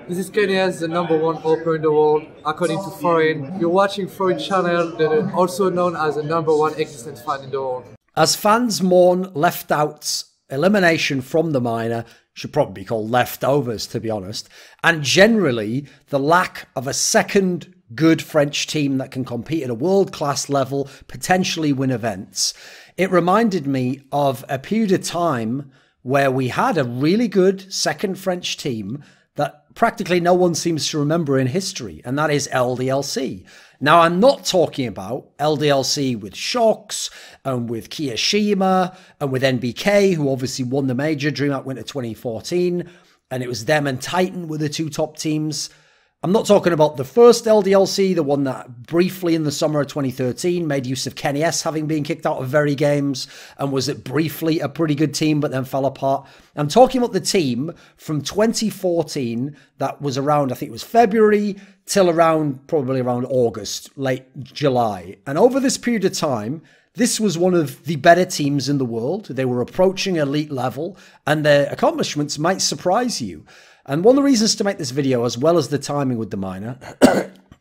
This is Kenya's the #1 opera in the world, according to Thorin. You're watching Thorin channel, that is also known as the #1 existence fan in the world. As fans mourn Left Out's elimination from the minor, should probably be called leftovers to be honest, and generally the lack of a second good French team that can compete at a world-class level, potentially win events, it reminded me of a period of time where we had a really good second French team that practically no one seems to remember in history, and that is LDLC. Now, I'm not talking about LDLC with Shox and with Kiyashima and with NBK, who obviously won the major Dreamhack Winter 2014, and it was them and Titan were the two top teams. I'm not talking about the first LDLC, the one that briefly in the summer of 2013 made use of Kenny S having been kicked out of very games and was it briefly a pretty good team but then fell apart. I'm talking about the team from 2014 that was around, I think it was February till around, probably around August, late July. And over this period of time, this was one of the better teams in the world. They were approaching elite level and their accomplishments might surprise you. And one of the reasons to make this video, as well as the timing with the minor,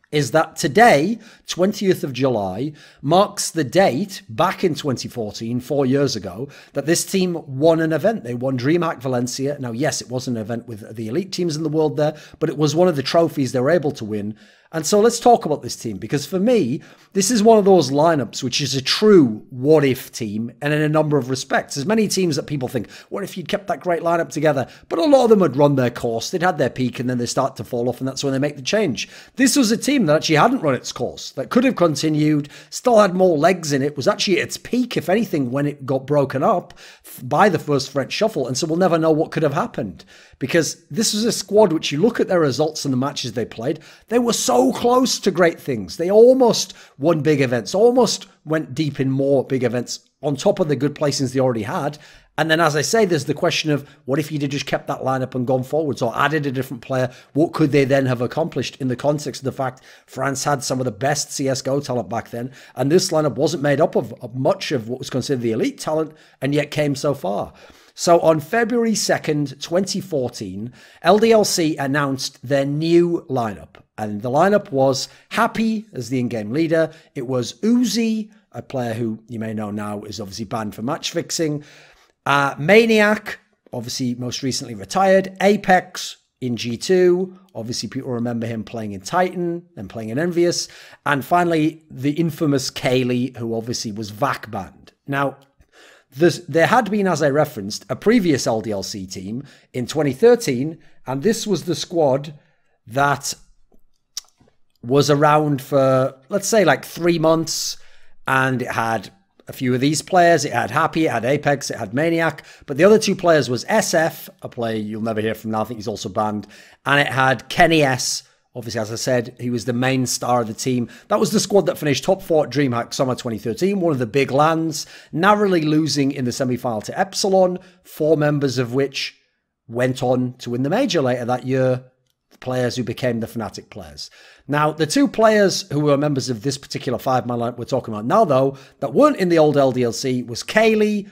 is that today, 20th of July, marks the date, back in 2014, 4 years ago, that this team won an event. They won Dreamhack Valencia. Now, yes, it was an event with the elite teams in the world there, but it was one of the trophies they were able to win. And so let's talk about this team, because for me, this is one of those lineups which is a true what-if team, and in a number of respects. There's many teams that people think, what if you'd kept that great lineup together? But a lot of them had run their course, they'd had their peak, and then they start to fall off, and that's when they make the change. This was a team that actually hadn't run its course, that could have continued, still had more legs in it, was actually at its peak, if anything, when it got broken up by the first French shuffle, and so we'll never know what could have happened. Because this was a squad which, you look at their results in the matches they played, they were so close to great things. They almost won big events, almost went deep in more big events on top of the good placings they already had. And then, as I say, there's the question of what if you'd have just kept that lineup and gone forwards or added a different player? What could they then have accomplished in the context of the fact France had some of the best CSGO talent back then, and this lineup wasn't made up of much of what was considered the elite talent, and yet came so far. So on February 2nd, 2014, LDLC announced their new lineup. And the lineup was HawpT as the in-game leader. It was VeXii, a player who you may know now is obviously banned for match fixing. Maniac, obviously most recently retired. Apex in G2. Obviously people remember him playing in Titan and playing in Envious. And finally, the infamous Kaylee, who obviously was VAC banned. Now, there had been, as I referenced, a previous LDLC team in 2013, and this was the squad that was around for, let's say, like 3 months, and it had a few of these players. It had HawpT, it had Apex, it had Maniac, but the other two players was SF, a player you'll never hear from now, I think he's also banned, and it had Kenny S. Obviously, as I said, he was the main star of the team. That was the squad that finished top 4 at Dreamhack Summer 2013, one of the big lands, narrowly losing in the semi-final to Epsilon, 4 members of which went on to win the major later that year, the players who became the Fnatic players. Now, the 2 players who were members of this particular 5-man lineup we're talking about now, though, that weren't in the old LDLC was Kaylee.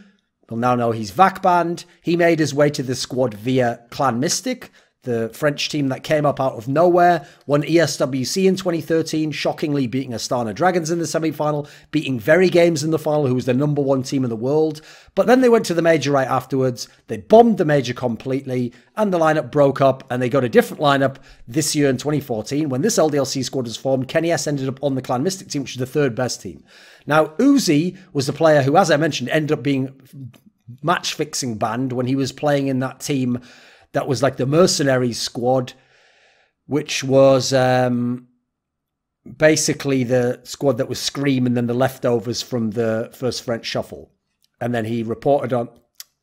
We'll now know he's VAC banned. He made his way to the squad via Clan Mystic, the French team that came up out of nowhere, won ESWC in 2013, shockingly beating Astana Dragons in the semi-final, beating Very Games in the final, who was the #1 team in the world. But then they went to the major right afterwards, they bombed the major completely, and the lineup broke up, and they got a different lineup this year in 2014. When this LDLC squad was formed, Kenny S ended up on the Clan Mystic team, which is the 3rd best team. Now, VeXii was the player who, as I mentioned, ended up being match-fixing banned when he was playing in that team that was like the Mercenaries squad, which was basically the squad that was Scream and then the leftovers from the first French shuffle. And then he reported on,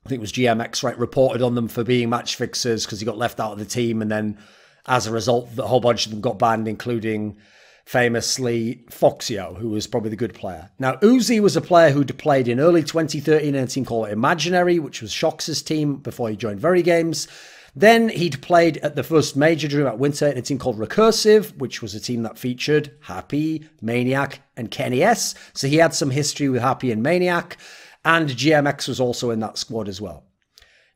I think it was GMX, right, reported on them for being match fixers because he got left out of the team. And then as a result, the whole bunch of them got banned, including famously Foxio, who was probably the good player. Now, VeXii was a player who'd played in early 2013 in a team called Imaginary, which was Shox's team before he joined Very Games. Then he'd played at the first major Dreamhack Winter in a team called Recursive, which was a team that featured HawpT, Maniac, and Kenny S. So he had some history with HawpT and Maniac, and GMX was also in that squad as well.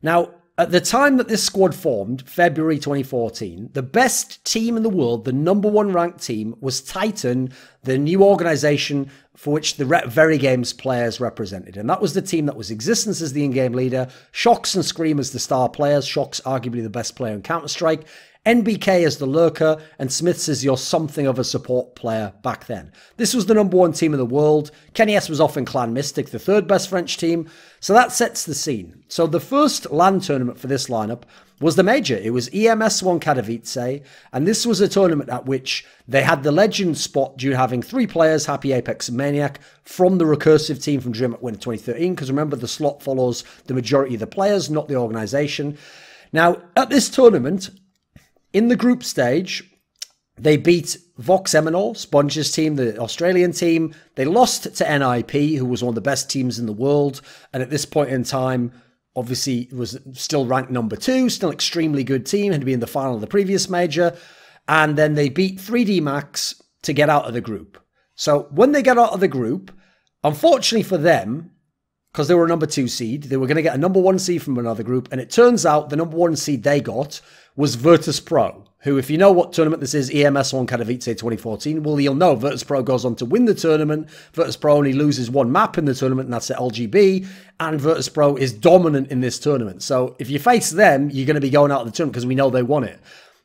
Now, at the time that this squad formed, February 2014, the best team in the world, the number one ranked team, was Titan, the new organization for which the VeXii Games players represented. And that was the team that was Existence as the in-game leader, Shox and Scream as the star players, Shox arguably the best player in Counter-Strike, NBK as the lurker, and Smiths as your something of a support player back then. This was the number one team in the world. Kenny S was off in Clan Mystic, the third best French team. So that sets the scene. So the first LAN tournament for this lineup was the major. It was EMS1 Katowice, and this was a tournament at which they had the legend spot due to having three players, Happy, Apex, and Maniac, from the recursive team from Dreamhack Winter 2013, because remember, the slot follows the majority of the players, not the organization. Now, at this tournament, in the group stage, they beat Vox Eminor, Sponge's team, the Australian team. They lost to NIP, who was one of the best teams in the world. And at this point in time, obviously, was still ranked number 2, still extremely good team, had to be in the final of the previous major. And then they beat 3D Max to get out of the group. So when they got out of the group, unfortunately for them, because they were a number 2 seed, they were going to get a number 1 seed from another group. And it turns out the number 1 seed they got was Virtus.pro, who, if you know what tournament this is, EMS1 Katowice 2014, well, you'll know Virtus.pro goes on to win the tournament. Virtus.pro only loses one map in the tournament, and that's at LGB, and Virtus.pro is dominant in this tournament. So if you face them, you're going to be going out of the tournament because we know they won it.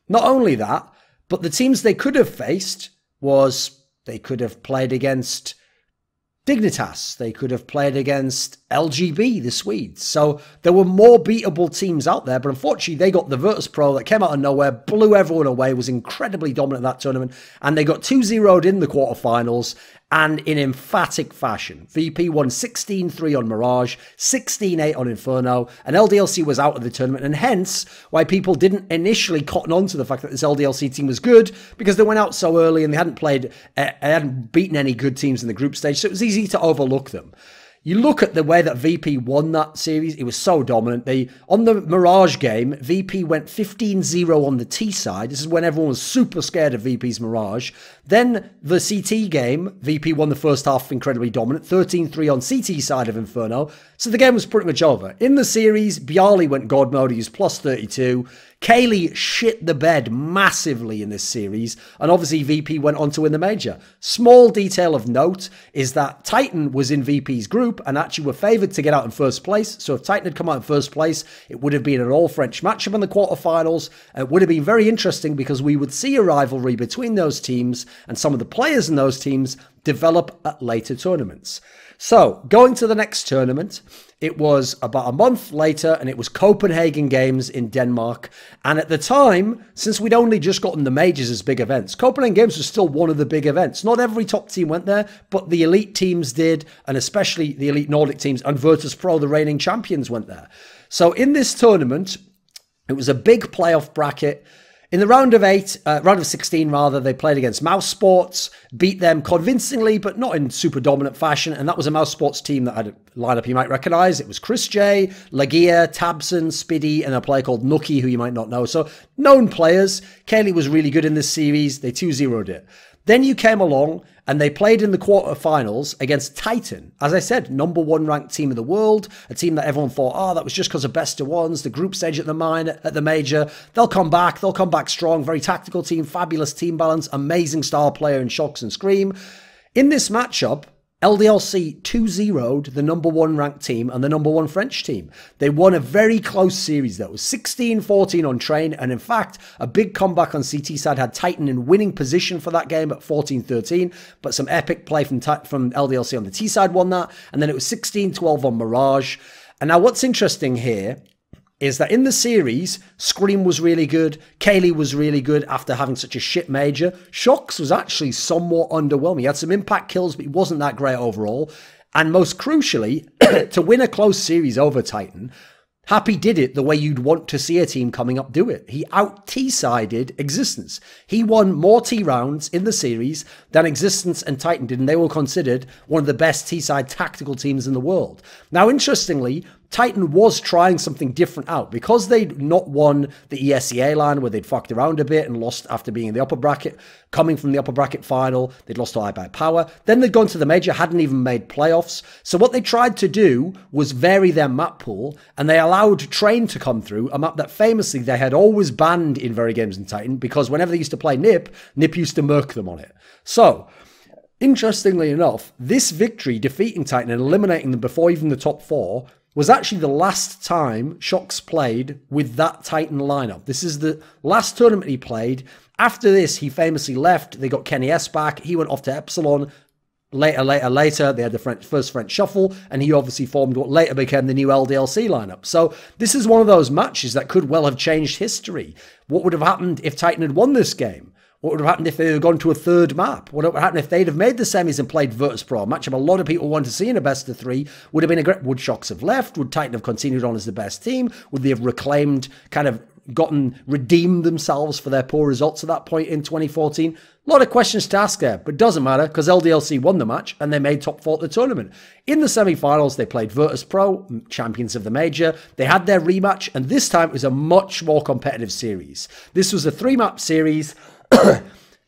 Not only that, but the teams they could have faced was they could have played against Dignitas. They could have played against LGB, the Swedes. So there were more beatable teams out there, but unfortunately they got the Virtus.pro that came out of nowhere, blew everyone away, was incredibly dominant in that tournament, and they got 2-0'd in the quarterfinals, and in emphatic fashion. VP won 16-3 on Mirage, 16-8 on Inferno, and LDLC was out of the tournament, and hence why people didn't initially cotton on to the fact that this LDLC team was good, because they went out so early and they hadn't beaten any good teams in the group stage, so it was easy to overlook them. You look at the way that VP won that series, it was so dominant. On the Mirage game, VP went 15-0 on the T side. This is when everyone was super scared of VP's Mirage. Then the CT game, VP won the first half incredibly dominant, 13-3 on CT side of Inferno. So the game was pretty much over. In the series, Bjarly went God mode, he was plus 32. Kaylee shit the bed massively in this series, and obviously VP went on to win the major. Small detail of note is that Titan was in VP's group and actually were favoured to get out in first place. So if Titan had come out in first place, it would have been an all-French matchup in the quarterfinals. It would have been very interesting because we would see a rivalry between those teams, and some of the players in those teams develop at later tournaments. So, going to the next tournament, it was about a month later, and it was Copenhagen Games in Denmark. And at the time, since we'd only just gotten the majors as big events, Copenhagen Games was still one of the big events. Not every top team went there, but the elite teams did, and especially the elite Nordic teams, and Virtus.pro, the reigning champions, went there. So in this tournament, it was a big playoff bracket. In the round of 16 rather, they played against Mouse Sports, beat them convincingly, but not in super dominant fashion. And that was a Mouse Sports team that had a lineup you might recognize. It was Chris J, Lagia, Tabson, Spiddy, and a player called Nuke, who you might not know. So known players. Kaylee was really good in this series. They 2-0'd it. Then you came along and they played in the quarterfinals against Titan. As I said, number 1 ranked team in the world, a team that everyone thought, oh, that was just because of best of ones, the group stage at the major. They'll come back strong, very tactical team, fabulous team balance, amazing star player in Shox and Scream. In this matchup, LDLC 2-0'd the number 1 ranked team and the number 1 French team. They won a very close series that was 16-14 on Train, and in fact, a big comeback on CT side had Titan in winning position for that game at 14-13, but some epic play from LDLC on the T side won that, and then it was 16-12 on Mirage. And now what's interesting here is that in the series, Scream was really good, Kaylee was really good after having such a shit major. Shox was actually somewhat underwhelming. He had some impact kills, but he wasn't that great overall. And most crucially, to win a close series over Titan, Happy did it the way you'd want to see a team coming up do it. He out-T-sided Existence. He won more T rounds in the series than Existence and Titan did, and they were considered one of the best T-side tactical teams in the world. Now, interestingly, Titan was trying something different out. Because they'd not won the ESEA line where they'd fucked around a bit and lost after being in the upper bracket, coming from the upper bracket final, they'd lost to iBuyPower. Power. Then they'd gone to the major, hadn't even made playoffs. So what they tried to do was vary their map pool, and they allowed Train to come through, a map that famously they had always banned in Very Games in Titan, because whenever they used to play NIP used to murk them on it. So, interestingly enough, this victory, defeating Titan and eliminating them before even the top 4, was actually the last time Shox played with that Titan lineup. This is the last tournament he played. After this, he famously left. They got Kenny S back. He went off to Epsilon. Later, they had the first French shuffle, and he obviously formed what later became the new LDLC lineup. So this is one of those matches that could well have changed history. What would have happened if Titan had won this game? What would have happened if they had gone to a third map? What would have happened if they'd have made the semis and played Virtus.pro? A matchup a lot of people want to see in a best of 3. Would have been a great... Would Shox have left? Would Titan have continued on as the best team? Would they have reclaimed, redeemed themselves for their poor results at that point in 2014? A lot of questions to ask there, but it doesn't matter because LDLC won the match and they made top 4 at the tournament. In the semi-finals, they played Virtus.pro, champions of the major. They had their rematch, and this time it was a much more competitive series. This was a 3-map series.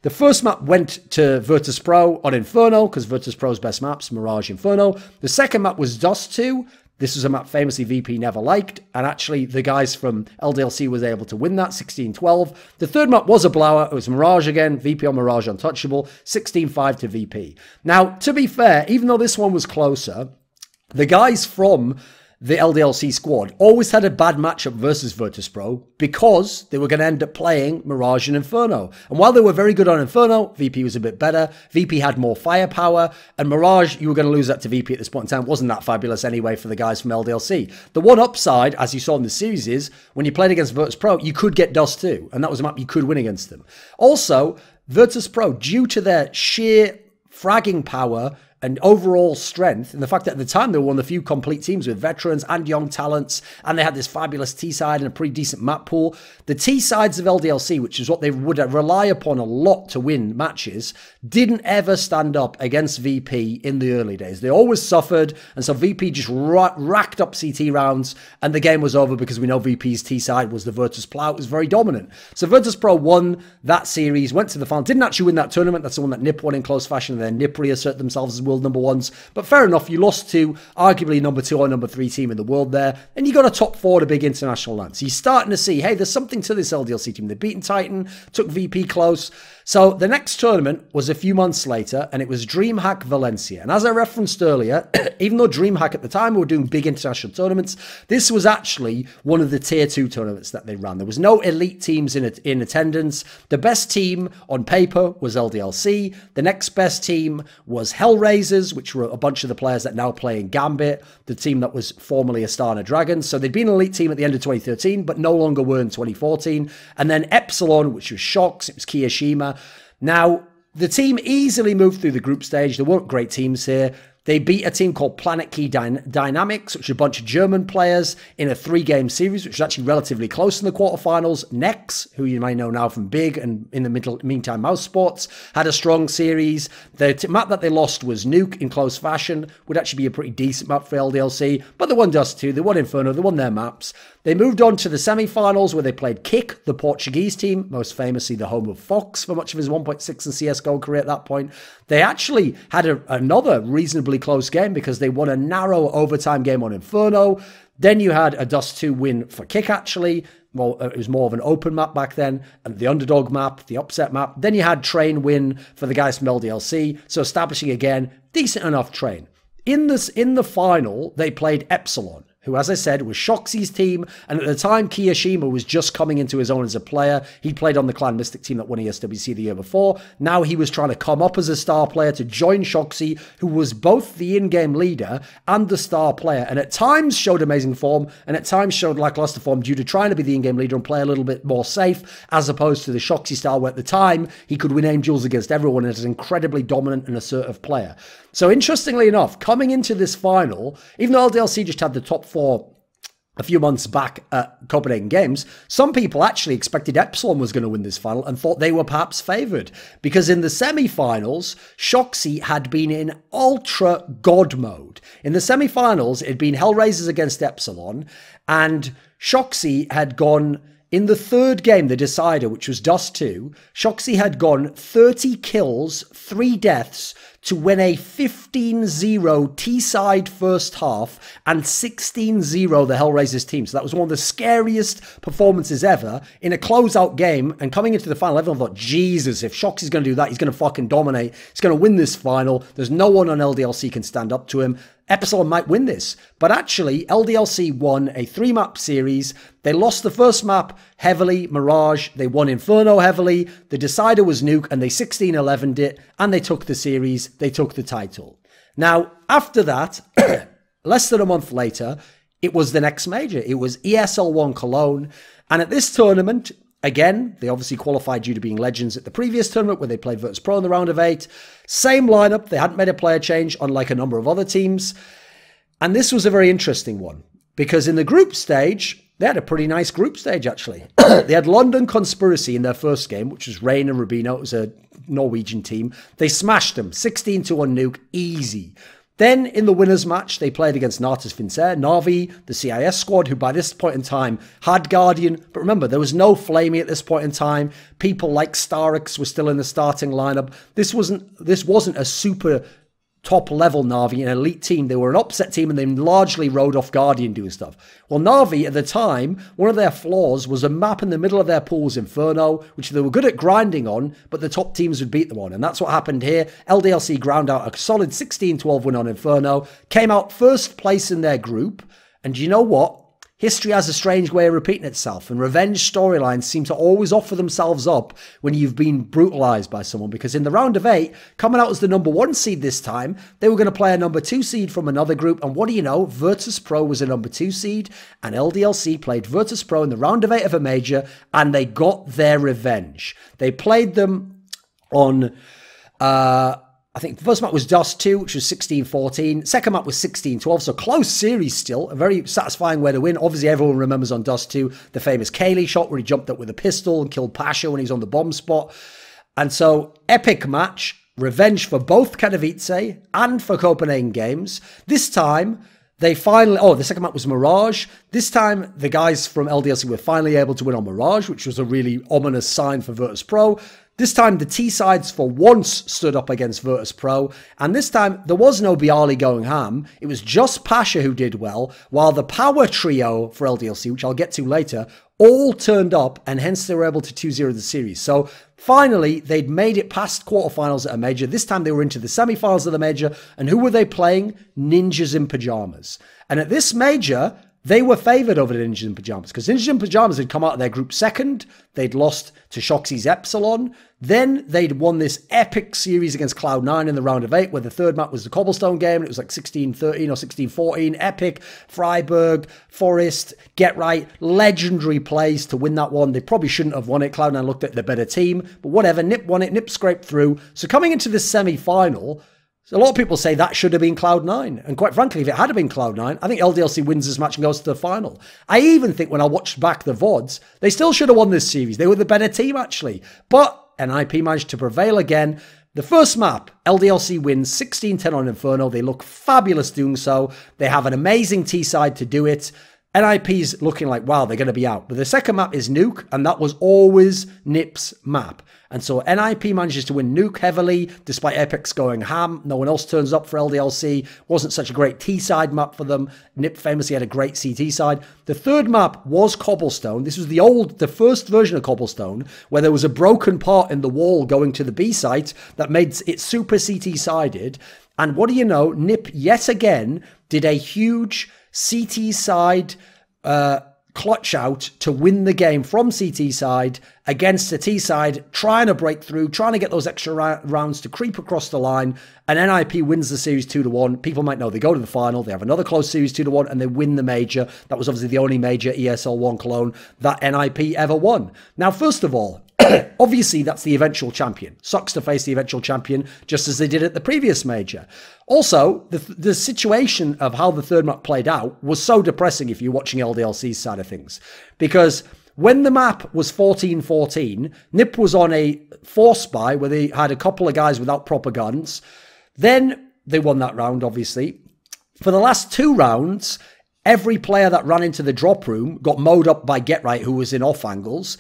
The first map went to Virtus.pro on Inferno, because Virtus.pro's best maps, Mirage, Inferno. The second map was Dust 2. This was a map famously VP never liked, and actually the guys from LDLC was able to win that, 16-12. The third map was a blower. It was Mirage again, VP on Mirage untouchable, 16-5 to VP. Now, to be fair, even though this one was closer, the guys from the LDLC squad always had a bad matchup versus Virtus.pro because they were going to end up playing Mirage and Inferno. And while they were very good on Inferno, VP was a bit better. VP had more firepower, and Mirage, you were going to lose that to VP at this point in time. Wasn't that fabulous anyway for the guys from LDLC. The one upside, as you saw in the series, is when you played against Virtus.pro, you could get Dust 2, and that was a map you could win against them. Also, Virtus.pro, due to their sheer fragging power and overall strength, and the fact that at the time they were one of the few complete teams with veterans and young talents, and they had this fabulous T-side and a pretty decent map pool. The T-sides of LDLC, which is what they would rely upon a lot to win matches, didn't ever stand up against VP in the early days. They always suffered, and so VP just racked up CT rounds, and the game was over because we know VP's T-side was the Virtus plow. It was very dominant. So Virtus.pro won that series, went to the final, didn't actually win that tournament. That's the one that NIP won in close fashion, and then NIP reassert themselves as world number 1s. But fair enough, you lost to arguably number 2 or number 3 team in the world there, and you got a top 4 at a big international land. So you're starting to see, hey, there's something to this LDLC team. They've beaten Titan, took VP close. So the next tournament was a few months later, and it was Dreamhack Valencia. And as I referenced earlier, even though Dreamhack at the time were doing big international tournaments, this was actually one of the tier 2 tournaments that they ran. There was no elite teams in attendance. The best team on paper was LDLC. The next best team was Hellraisers, which were a bunch of the players that now play in Gambit, the team that was formerly Astana Dragons. So they'd been an elite team at the end of 2013, but no longer were in 2014. And then Epsilon, which was Shox, it was Kiyashima. Now, the team easily moved through the group stage. There weren't great teams here. They beat a team called Planet Key Dynamics, which are a bunch of German players in a 3-game series, which was actually relatively close in the quarterfinals. Nex, who you may know now from Big and in the meantime Mouse Sports, had a strong series. The map that they lost was Nuke in close fashion, would actually be a pretty decent map for LDLC, but they won Dust 2, they won Inferno, they won their maps. They moved on to the semi-finals where they played Kick, the Portuguese team, most famously the home of Fox for much of his 1.6 and CSGO career at that point. They actually had another reasonably close game because they won a narrow overtime game on Inferno. Then you had a Dust 2 win for Kick, actually. Well, it was more of an open map back then, and the underdog map, the upset map. Then you had Train win for the guys from LDLC, so establishing again, decent enough Train. In the final, they played Epsilon, who, as I said, was Shoxy's team, and at the time, Kiyashima was just coming into his own as a player. He played on the Clan Mystic team that won ESWC the year before. Now he was trying to come up as a star player to join Shoxy, who was both the in-game leader and the star player, and at times showed amazing form, and at times showed lackluster form due to trying to be the in-game leader and play a little bit more safe, as opposed to the Shoxy style, where at the time, he could win Angels against everyone as an incredibly dominant and assertive player. So interestingly enough, coming into this final, even though LDLC just had the top 4 a few months back at Copenhagen Games, some people actually expected Epsilon was going to win this final and thought they were perhaps favoured. Because in the semi-finals, HawpT had been in ultra god mode. In the semi-finals, it had been Hellraisers against Epsilon, and HawpT had gone, in the third game, the decider, which was Dust 2, HawpT had gone 30 kills, 3 deaths, to win a 15-0 T-side first half and 16-0 the Hellraisers team. So that was one of the scariest performances ever in a closeout game. And coming into the final, everyone thought, Jesus, if HawpT's going to do that, he's going to fucking dominate. He's going to win this final. There's no one on LDLC can stand up to him. Epsilon might win this. But actually, LDLC won a 3-map series. They lost the first map heavily, Mirage. They won Inferno heavily. The decider was Nuke, and they 16-11'd it, and they took the series. They took the title. Now, after that, less than a month later, it was the next major. It was ESL1 Cologne. And at this tournament, again, they obviously qualified due to being legends at the previous tournament where they played Virtus.pro in the round of 8. Same lineup. They hadn't made a player change, unlike a number of other teams. And this was a very interesting one because in the group stage, they had a pretty nice group stage, actually. They had London Conspiracy in their first game, which was Rain and Rubino. It was a Norwegian team. They smashed them 16-1 Nuke, easy. Then in the winners match, they played against Natus Fincer, Navi, the CIS squad, who by this point in time had Guardian. But remember, there was no Flamey at this point in time. People like Starix were still in the starting lineup. This wasn't a super top-level Navi, an elite team. They were an upset team, and they largely rode off Guardian doing stuff. Well, Navi, at the time, one of their flaws was a map in the middle of their pool was Inferno, which they were good at grinding on, but the top teams would beat them on. And that's what happened here. LDLC ground out a solid 16-12 win on Inferno, came out first place in their group, and you know what? History has a strange way of repeating itself, and revenge storylines seem to always offer themselves up when you've been brutalized by someone, because in the round of 8, coming out as the number 1 seed this time, they were going to play a number 2 seed from another group, and what do you know? Virtus.pro was a number 2 seed, and LDLC played Virtus.pro in the round of 8 of a major, and they got their revenge. They played them on... I think the first map was Dust 2, which was 16-14. Second map was 16-12, so close series still. A very satisfying way to win. Obviously, everyone remembers on Dust 2 the famous Kaylee shot where he jumped up with a pistol and killed Pasha when he was on the bomb spot. And so, epic match. Revenge for both Katowice and for Copenhagen Games. This time, they finally... Oh, the second map was Mirage. This time, the guys from LDLC were finally able to win on Mirage, which was a really ominous sign for Virtus.pro. This time, the T-sides for once stood up against Virtus.pro, and this time, there was no Bialy going ham. It was just Pasha who did well, while the power trio for LDLC, which I'll get to later, all turned up, and hence they were able to 2-0 the series. So, finally, they'd made it past quarterfinals at a major. This time, they were into the semifinals of the major, and who were they playing? Ninjas in Pajamas. And at this major... they were favoured over the Ninjas in Pajamas because Ninjas in Pajamas had come out of their group second. They'd lost to HawpT's Epsilon. Then they'd won this epic series against Cloud9 in the round of 8 where the third map was the Cobblestone game. And it was like 16-13 or 16-14. Epic, Freiburg, Forest, Get Right, legendary plays to win that one. They probably shouldn't have won it. Cloud9 looked at the better team. But whatever, Nip won it. Nip scraped through. So coming into this semi-final... so a lot of people say that should have been Cloud9. And quite frankly, if it had been Cloud9, I think LDLC wins this match and goes to the final. I even think when I watched back the VODs, they still should have won this series. They were the better team, actually. But NIP managed to prevail again. The first map, LDLC wins 16-10 on Inferno. They look fabulous doing so. They have an amazing T-side to do it. NIP's looking like, wow, they're going to be out. But the second map is Nuke, and that was always Nip's map. And so NIP manages to win Nuke heavily, despite Apex going ham. No one else turns up for LDLC. Wasn't such a great T-side map for them. Nip famously had a great CT side. The third map was Cobblestone. This was the first version of Cobblestone, where there was a broken part in the wall going to the B site that made it super CT-sided. And what do you know? Nip, yet again, did a huge CT side clutch out to win the game from CT side against the T side, trying to break through, trying to get those extra rounds to creep across the line, and NIP wins the series 2-1. People might know they go to the final, they have another close series 2-1, and they win the major. That was obviously the only major ESL1 Cologne that NIP ever won. Now, first of all, Obviously, that's the eventual champion. Sucks to face the eventual champion, just as they did at the previous major. Also, the situation of how the third map played out was so depressing if you're watching LDLC's side of things. Because when the map was 14-14, NIP was on a force buy where they had a couple of guys without proper guns. Then they won that round, obviously. For the last 2 rounds, every player that ran into the drop room got mowed up by GetRight, who was in off angles.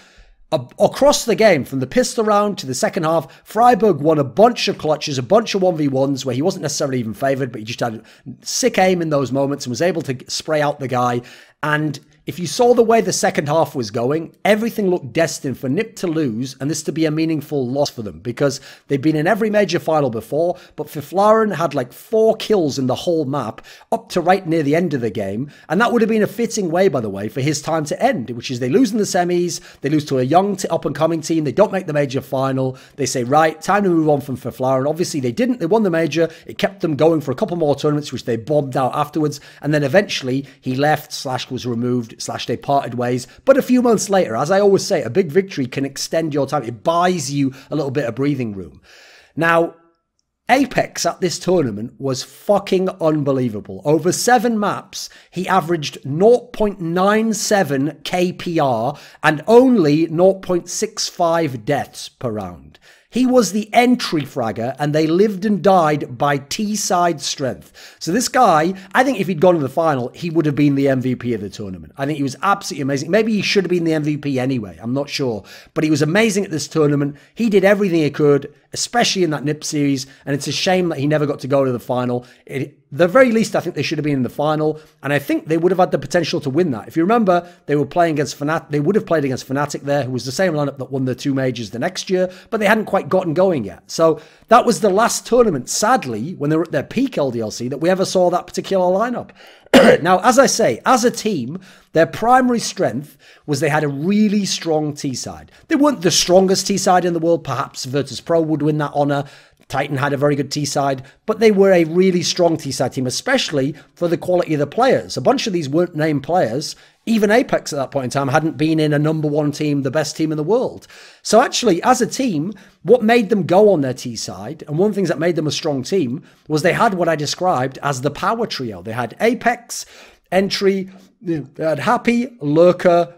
Across the game, from the pistol round to the second half, Freiburg won a bunch of clutches, a bunch of 1v1s where he wasn't necessarily even favoured, but he just had sick aim in those moments and was able to spray out the guy. And if you saw the way the second half was going, everything looked destined for NIP to lose and this to be a meaningful loss for them, because they've been in every major final before, but Fiflaren had like 4 kills in the whole map up to right near the end of the game, and that would have been a fitting way, by the way, for his time to end, which is they lose in the semis, they lose to a young up-and-coming team, they don't make the major final, they say, right, time to move on from Fiflaren. Obviously they didn't, they won the major, it kept them going for a couple more tournaments, which they bombed out afterwards, and then eventually he left, / was removed, / they parted ways. But a few months later, as I always say, a big victory can extend your time. It buys you a little bit of breathing room. Now, Apex at this tournament was fucking unbelievable. Over 7 maps, he averaged 0.97 KPR and only 0.65 deaths per round. He was the entry fragger, and they lived and died by T-side strength. So this guy, I think if he'd gone to the final, he would have been the MVP of the tournament. I think he was absolutely amazing. Maybe he should have been the MVP anyway. I'm not sure. But he was amazing at this tournament. He did everything he could, especially in that NIP series. And it's a shame that he never got to go to the final. The very least, I think they should have been in the final, and I think they would have had the potential to win that. If you remember, they were playing against Fnatic. They would have played against Fnatic there, who was the same lineup that won the 2 majors the next year, but they hadn't quite gotten going yet. So that was the last tournament, sadly, when they were at their peak LDLC, that we ever saw that particular lineup. Now, as I say, as a team, their primary strength was they had a really strong T-side. They weren't the strongest T-side in the world. Perhaps Virtus.pro would win that honor. Titan had a very good T-side, but they were a really strong T-side team, especially for the quality of the players. A bunch of these weren't named players. Even Apex at that point in time hadn't been in a #1 team, the best team in the world. So actually, as a team, what made them go on their T-side, and one of the things that made them a strong team, was they had what I described as the power trio. They had Apex, Entry, they had HawpT, Lurker,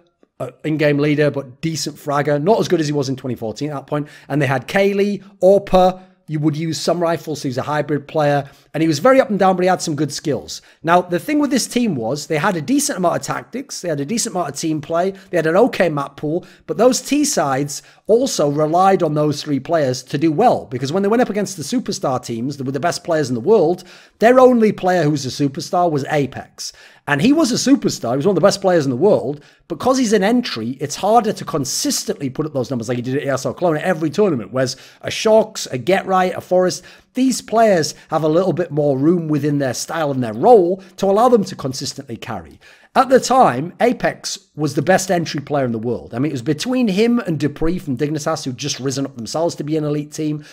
in-game leader, but decent fragger, not as good as he was in 2014 at that point, and they had Kaylee, Orpa. You would use some rifles, so he's a hybrid player, and he was very up and down, but he had some good skills. Now, the thing with this team was they had a decent amount of tactics, they had a decent amount of team play, they had an okay map pool, but those T-sides also relied on those 3 players to do well, because when they went up against the superstar teams that were the best players in the world, their only player who was a superstar was Apex. And he was a superstar, he was one of the best players in the world, but because he's an entry, it's harder to consistently put up those numbers like he did at ESL Cologne at every tournament, whereas a Shox, a GetRight, a Forest, these players have a little bit more room within their style and their role to allow them to consistently carry. At the time, Apex was the best entry player in the world. I mean, it was between him and Dupree from Dignitas, who'd just risen up themselves to be an elite team.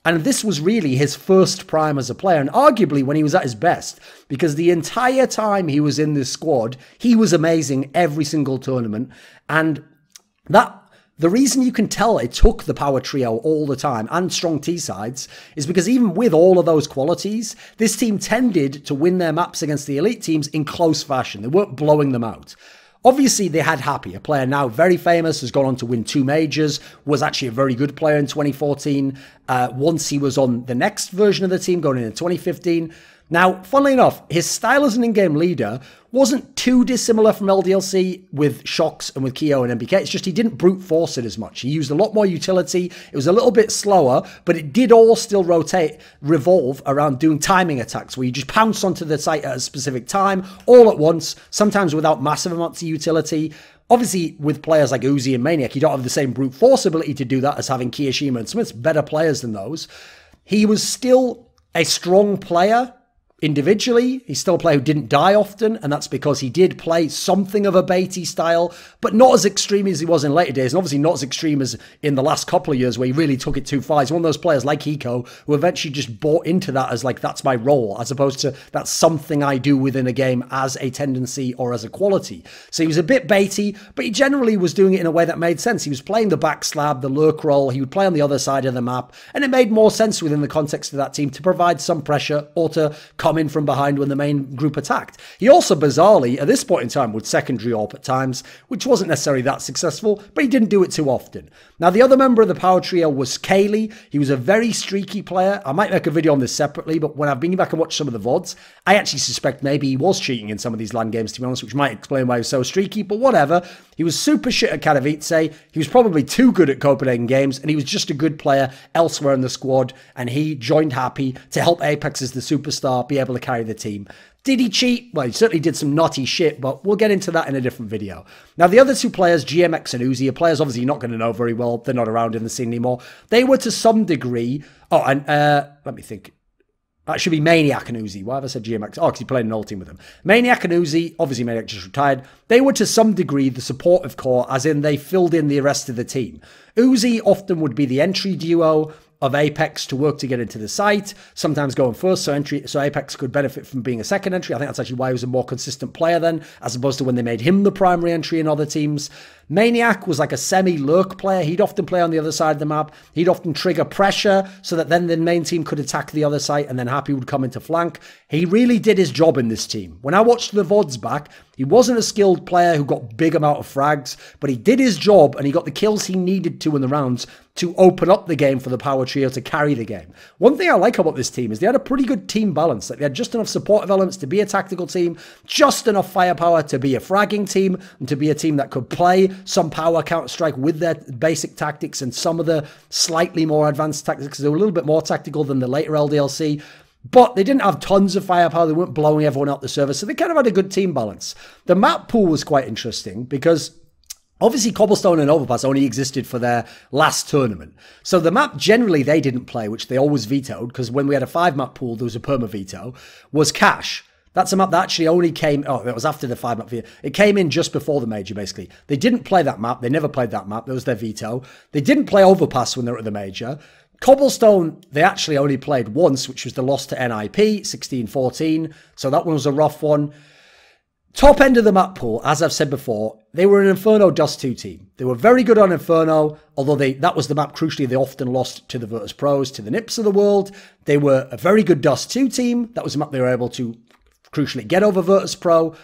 And this was really his first prime as a player, and arguably when he was at his best, because the entire time he was in this squad, he was amazing every single tournament. And the reason you can tell it took the power trio all the time and strong T-sides is because even with all of those qualities, this team tended to win their maps against the elite teams in close fashion. They weren't blowing them out. Obviously, they had HawpT, a player now very famous, has gone on to win 2 majors, was actually a very good player in 2014. Once he was on the next version of the team, going into 2015. Now, funnily enough, his style as an in-game leader wasn't too dissimilar from LDLC with Shox and with Keo and MBK. It's just he didn't brute force it as much. He used a lot more utility. It was a little bit slower, but it did all still revolve around doing timing attacks where you just pounce onto the site at a specific time, all at once, sometimes without massive amounts of utility. Obviously, with players like Uzi and Maniac, you don't have the same brute force ability to do that as having Kiyoshima and Smiths, better players than those. He was still a strong player, individually, he's still a player who didn't die often, and that's because he did play something of a VeXii style, but not as extreme as he was in later days, and obviously not as extreme as in the last couple of years where he really took it too far. He's one of those players like Hiko who eventually just bought into that as like, that's my role, as opposed to that's something I do within a game as a tendency or as a quality. So he was a bit VeXii, but he generally was doing it in a way that made sense. He was playing the back slab, the lurk role, he would play on the other side of the map, and it made more sense within the context of that team to provide some pressure or to come in from behind when the main group attacked. He also, bizarrely, at this point in time, would secondary AWP at times, which wasn't necessarily that successful, but he didn't do it too often. Now, the other member of the power trio was Kaylee. He was a very streaky player. I might make a video on this separately, but when I've been back and watched some of the VODs, I actually suspect maybe he was cheating in some of these LAN games, to be honest, which might explain why he was so streaky, but whatever. He was super shit at Katowice. He was probably too good at Copenhagen games, and he was just a good player elsewhere in the squad, and he joined HawpT to help Apex as the superstar be able to carry the team. Did he cheat? Well, he certainly did some naughty shit, but we'll get into that in a different video. Now, the other two players, GMX and Uzi, are players obviously you're not going to know very well. They're not around in the scene anymore. They were to some degree... Oh, and let me think. That should be Maniac and Uzi. Why have I said GMX? Oh, because he played an old team with them. Maniac and Uzi, obviously Maniac just retired. They were to some degree the supportive core, as in they filled in the rest of the team. Uzi often would be the entry duo of Apex to work to get into the site, sometimes going first, so Apex could benefit from being a second entry. I think that's actually why he was a more consistent player then, as opposed to when they made him the primary entry in other teams. Maniac was like a semi-lurk player. He'd often play on the other side of the map. He'd often trigger pressure so that then the main team could attack the other side and then HawpT would come into flank. He really did his job in this team. When I watched the VODs back, he wasn't a skilled player who got big amount of frags, but he did his job and he got the kills he needed to in the rounds to open up the game for the power trio to carry the game. One thing I like about this team is they had a pretty good team balance. Like they had just enough supportive elements to be a tactical team, just enough firepower to be a fragging team, and to be a team that could play some power Counter-Strike with their basic tactics and some of the slightly more advanced tactics. They were a little bit more tactical than the later LDLC, but they didn't have tons of firepower. They weren't blowing everyone out the server, so they kind of had a good team balance. The map pool was quite interesting because obviously Cobblestone and Overpass only existed for their last tournament. So the map generally they didn't play, which they always vetoed, because when we had a 5-map pool, there was a perma veto, was Cash. That's a map that actually only came... Oh, that was after the 5-map veto. It came in just before the major, basically. They didn't play that map. They never played that map. That was their veto. They didn't play Overpass when they were at the major. Cobblestone, they actually only played once, which was the loss to NIP, 16-14. So that one was a rough one. Top end of the map pool, as I've said before, they were an Inferno Dust 2 team. They were very good on Inferno, although that was the map, crucially, they often lost to the Virtus.pros, to the Nips of the world. They were a very good Dust 2 team. That was a map they were able to, crucially, get over Virtus.pro.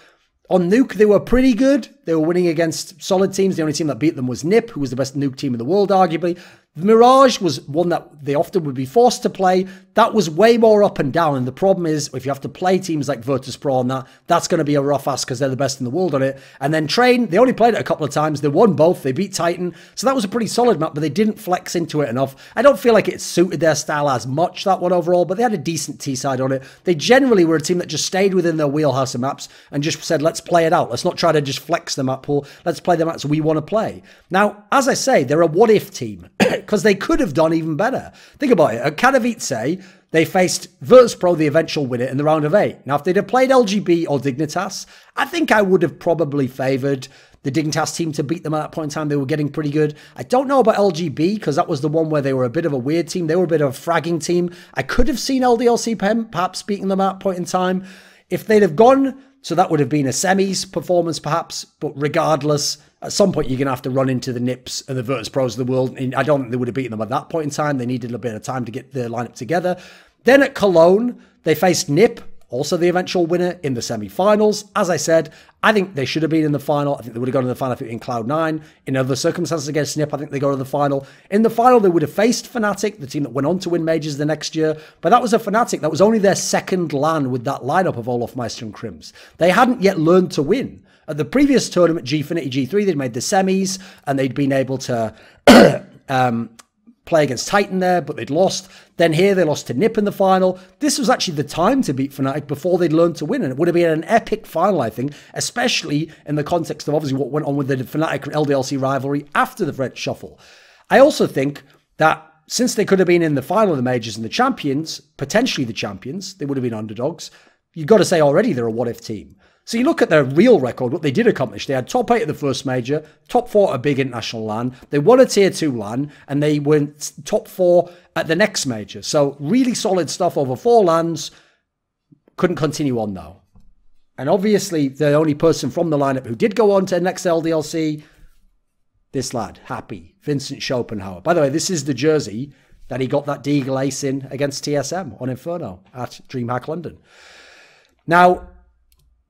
On Nuke, they were pretty good. They were winning against solid teams. The only team that beat them was Nip, who was the best Nuke team in the world, arguably. The Mirage was one that they often would be forced to play. That was way more up and down. And the problem is, if you have to play teams like Virtus.pro on that, that's going to be a rough ass because they're the best in the world on it. And then Train, they only played it a couple of times. They won both. They beat Titan. So that was a pretty solid map, but they didn't flex into it enough. I don't feel like it suited their style as much, that one overall, but they had a decent T-side on it. They generally were a team that just stayed within their wheelhouse of maps and just said, let's play it out. Let's not try to just flex the map pool. Let's play the maps we want to play. Now, as I say, they're a what-if team because they could have done even better. Think about it. At Katowice, they faced Virtus.pro, the eventual winner, in the round of 8. Now, if they'd have played LGB or Dignitas, I think I would have probably favoured the Dignitas team to beat them at that point in time. They were getting pretty good. I don't know about LGB because that was the one where they were a bit of a weird team. They were a bit of a fragging team. I could have seen LDLC perhaps beating them at that point in time. If they'd have gone, so that would have been a semis performance perhaps, but regardless, at some point, you're going to have to run into the Nips and the Virtus.pros of the world. And I don't think they would have beaten them at that point in time. They needed a bit of time to get the lineup together. Then at Cologne, they faced Nip, also the eventual winner, in the semi-finals. As I said, I think they should have been in the final. I think they would have gone to the final in Cloud9. In other circumstances against Nip, I think they go to the final. In the final, they would have faced Fnatic, the team that went on to win majors the next year. But that was a Fnatic that was only their second LAN with that lineup of Olofmeister and Crims. They hadn't yet learned to win. At the previous tournament, Gfinity G3, they'd made the semis and they'd been able to play against Titan there, but they'd lost. Then here, they lost to Nip in the final. This was actually the time to beat Fnatic before they'd learned to win, and it would have been an epic final, I think, especially in the context of obviously what went on with the Fnatic LDLC rivalry after the French Shuffle. I also think that since they could have been in the final of the majors and the champions, potentially the champions, they would have been underdogs. You've got to say already they're a what-if team. So you look at their real record, what they did accomplish. They had top 8 at the first major, top 4 at a big international LAN. They won a tier 2 LAN, and they went top 4 at the next major. So really solid stuff over 4 LANs. Couldn't continue on though. And obviously the only person from the lineup who did go on to the next LDLC, this lad, HawpT, Vincent Schopenhauer. By the way, this is the jersey that he got that Deagle ace in against TSM on Inferno at Dreamhack London. Now,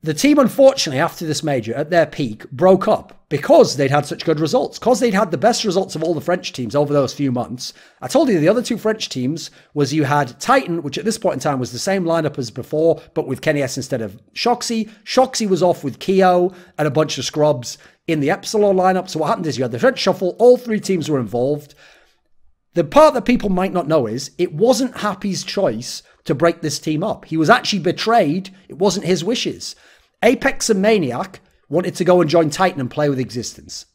the team, unfortunately, after this major, at their peak, broke up because they'd had such good results. Because they'd had the best results of all the French teams over those few months. I told you the other 2 French teams was you had Titan, which at this point in time was the same lineup as before, but with Kenny S instead of HawpT. HawpT was off with Keo and a bunch of scrubs in the Epsilon lineup. So what happened is you had the French shuffle. All 3 teams were involved. The part that people might not know is it wasn't HawpT's choice to break this team up. He was actually betrayed. It wasn't his wishes. Apex and Maniac wanted to go and join Titan and play with Existence.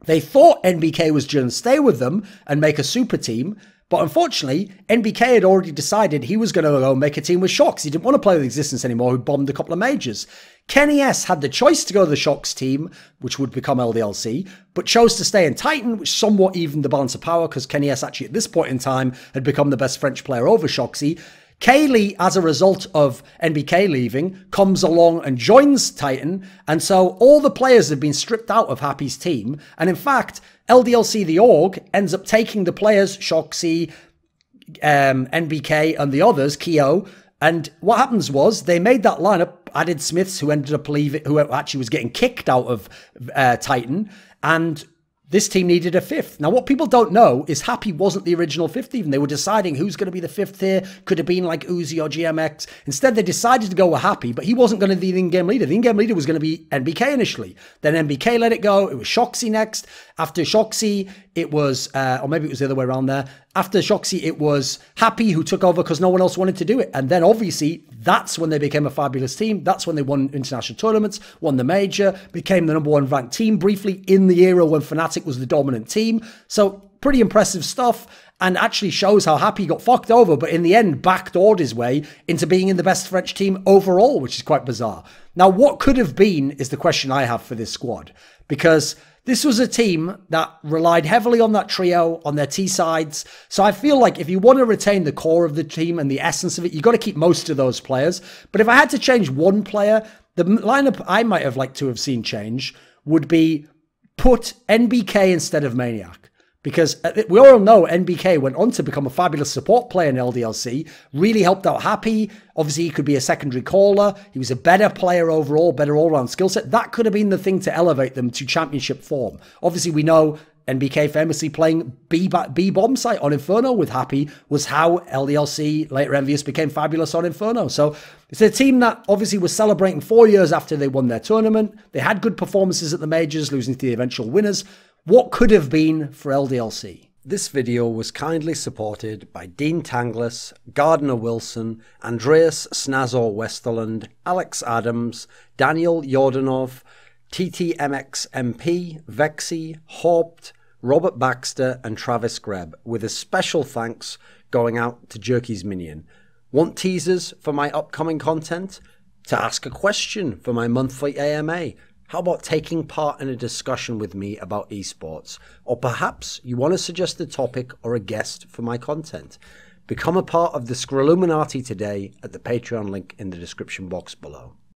They thought NBK was going to stay with them and make a super team, but unfortunately, NBK had already decided he was going to go and make a team with Shox. He didn't want to play with Existence anymore, who bombed a couple of majors. Kenny S had the choice to go to the Shox team, which would become LDLC, but chose to stay in Titan, which somewhat evened the balance of power because Kenny S actually at this point in time had become the best French player over Shoxy. Kaylee, as a result of NBK leaving, comes along and joins Titan. And so all the players have been stripped out of HawpT's team. And in fact, LDLC, the org, ends up taking the players, Shoxy, NBK, and the others, Keo. And what happens was they made that lineup, added Smiths, who ended up leaving, who actually was getting kicked out of Titan. And this team needed a 5th. Now, what people don't know is HawpT wasn't the original 5th even. They were deciding who's going to be the 5th here. Could have been like Uzi or GMX. Instead, they decided to go with HawpT, but he wasn't going to be the in-game leader. The in-game leader was going to be NBK initially. Then NBK let it go. It was Shoxy next. After Shoxy, it was, or maybe it was the other way around there. After Shoxy, it was HawpT who took over because no one else wanted to do it. And then obviously, that's when they became a fabulous team. That's when they won international tournaments, won the major, became the #1 ranked team briefly in the era when Fnatic was the dominant team. So pretty impressive stuff, and actually shows how HawpT got fucked over, but in the end backdoored his way into being in the best French team overall, which is quite bizarre. Now, what could have been is the question I have for this squad, because this was a team that relied heavily on that trio, on their T-sides. So I feel like if you want to retain the core of the team and the essence of it, you've got to keep most of those players. But if I had to change one player, the lineup I might have liked to have seen change would be put NBK instead of Maniac. Because we all know NBK went on to become a fabulous support player in LDLC, really helped out HawpT. Obviously, he could be a secondary caller. He was a better player overall, better all-round skill set. That could have been the thing to elevate them to championship form. Obviously, we know NBK famously playing B-bomb site on Inferno with HawpT was how LDLC, later Envious, became fabulous on Inferno. So it's a team that obviously was celebrating 4 years after they won their tournament. They had good performances at the majors, losing to the eventual winners. What could have been for LDLC? This video was kindly supported by Dean Tanglis, Gardner Wilson, Andreas Snazore Westerlund, Alex Adams, Daniel Yordanov, TTMXMP, VeXii, HawpT, Robert Baxter, and Travis Greb, with a special thanks going out to Jerky's Minion. Want teasers for my upcoming content? To ask a question for my monthly AMA? How about taking part in a discussion with me about esports? Or perhaps you want to suggest a topic or a guest for my content? Become a part of the Scrilluminati today at the Patreon link in the description box below.